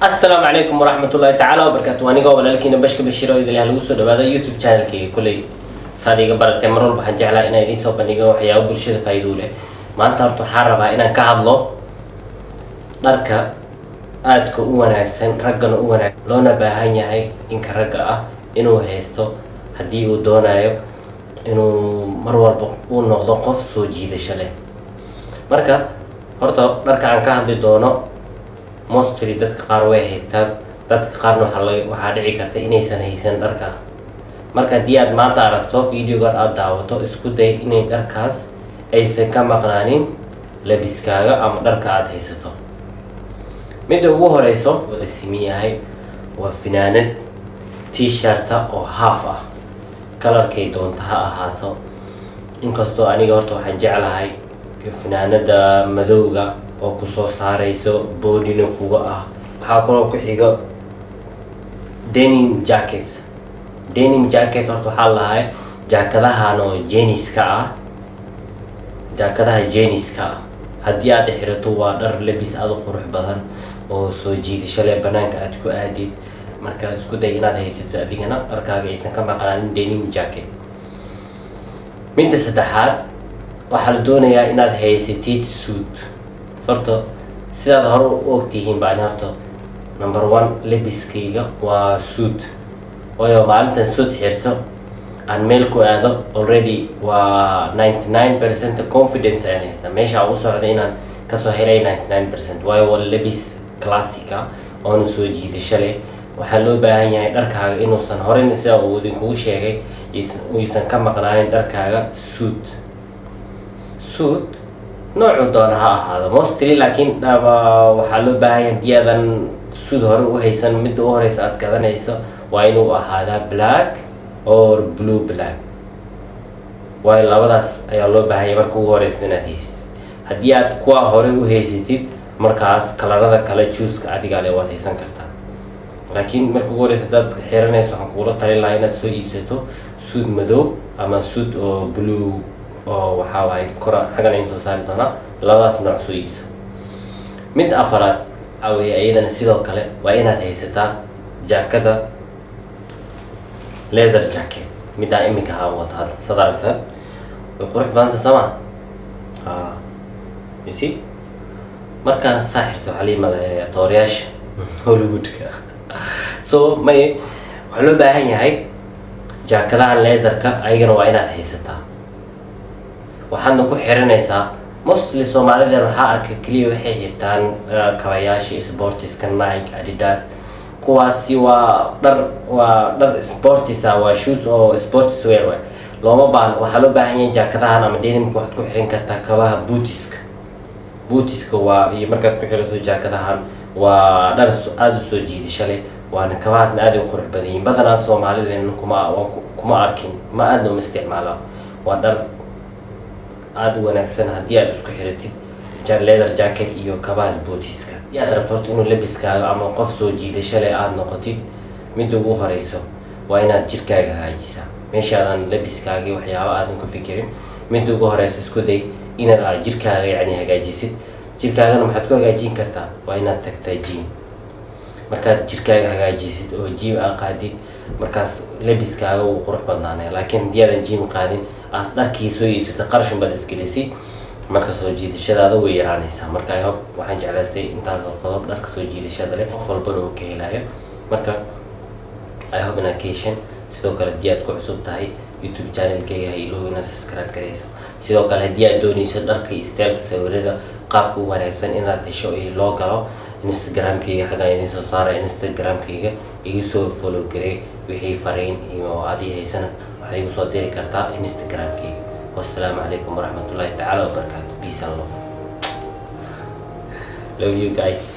السلام عليكم ورحمة الله تعالى وبركاته. وأنا قبل لكن بشكل بشير إذا له وصل هذا يوتيوب channel كي كله صادق برا تمرر بحاجة على إن إذا سوى بنيجا وحياة وبرشة فايدوله ما أنت هرتو حاربها إن كعضله نركا أدك أوانا سن رجعنا أوانا لونا بهاي هاي إن كرجعة إنه هيستو هدي ودونايو إنه مرور بقول نقطة قف سوجي ذا شله مركا هرتو نركا عن كهذا دونه mostly dadka qaar way haystaan dadka qaarna waxaa dhici karta inaysan haysan dharka marka haddii aad maanta aragto videoga aad daawato isku day inay dharkaas aysan ka maqnaanin labiskaaga ama dharka aad haysato midda ugu horeyso wada simi yahay waa finaanad t-shirt oo half ah kalarkay doonta ha ahaato inkastoo aniga horta waxaan jeclahay finaanada madowga oo ku soo saarayso boodina kuga ah waxaa kaloo ku xiga denim jacket horta waxaa lahay jaakadahan oo jeeniska ah jaakadaha jeeniska ah haddii aad xirato waa dhar labis aad u qurux badan oo soo jiidasho leh banaanka aad ku aadid marka isku day inaad haysato adigana dharkaaga aysan ka maqnaanin denim jacket midda saddexaad waxaa la doonayaa inaad haysatid suit horta sidaad hore u ogtihiin baan horta number 1 labiskayga waa suit waayo maalintan suit xirto aan meel ku aado already waa 99% confidence aan haysta meesha aan u socda inaan kasoo helay 99% waayo waa labis classica oona soo jiidasho leh waxaa loo baahan yahay dharkaaga inuusan horeyna sida uu idinkugu sheegay uusan ka maqnaanin dharkaaga suit noocu doona ha ahaado mostly laakiin waxaa loo baahan yahay haddii aadan suud hore u haysan midda u horeysa aad gadanayso waa inuu ahaadaa black or blue black waayo labadaas ayaa loo baahan yahay marka ugu horeysa inaad haysatid haddii aad kuwa hore u haysatid markaas kalarada kale juuska adiga le waad haysan kartaa laakiin marka ugu horeysa hadaad xiranayso waxaan kugula talin lahaa inaad soo iibsato suud madow ama suud oo blue oo waxaa waaye kora xaggan aynu soo saari doonaa labadaas nooc soo iibso mid afaraad aweye iyadana sidoo kale waa inaad haysataa jaakada leather jacket middaa iminka haa wata hadda sad aragta way qurux badanta sooma ysi markaan saa xirta waxaa lii maleeyaa tooriyaasha hollywoodka so may waxaa loo baahan yahay jaakadahan leatherka ayagana waa inaad haysataa waxaadna ku xiranaysaa mostly soomaalida waxaa arkay keliya waxay xirtaan kabayaasha sportiska Nike Adidas kuwaasi waa dhar sportisa waa shoes oo sports wear way looma baahan waxaa loo baahan yahay jaakadahan ama denimka waxaad ku xiran kartaa kabaha bootska waa iyo markaad ku xirato jaakadahan waa dhar aada u soo jiidasho leh waana kabahaasna aad u qurux badan yihiin badanaa soomaalideen kuma arkin ma aadna uma isticmaala waa dhar aad u wanaagsan haddii aad isku xiratid leather jacket iyo kabahaas bootiska haddii aad rabto horta inuu labiskaaga ama qof soo jiidasho leh aad noqotid midda ugu horeyso waa inaad jirkaaga hagaajisaa meeshaadan labiskaagii waxyaaba aadan ku fikirin midda ugu horeyso isku day inaad jirkaaga yacni hagaajisid jirkaagana maxaad ku hagaajin kartaa waa inaad tagtaa gym markaad jirkaaga hagaajisid oo gym aad qaadid markaas labiskaaga wuu qurux badnaanaya laakiin haddii aadan gym qaadin aad dharkii soo iibsata qarashan baad isgelisay marka soo jiidashadaada way yaraanaysaa marka I hope waxaan jeclaystay intaas qodob dharka soo jiidashada leh qof walbana uu ka helayo marka I hope inaad ka heshan sidoo kale haddii aad ku cusub tahay youtube channelkayga ha iloobi inaad subscribe garayso sidoo kale haddii aad doonayso dharka iyo styleka sawirada qaabka u wanaagsan inaad hesho iyo loo galo instagramkayga xaggan idin soo saara instagramkayga igu soo follow garey wixii fariin iyo adii haysana waxaad igu soo diri kartaa instagramkayga wassalaamu calaykum waraxmatullaahi tacaala wabarakaatu peace and love you guys.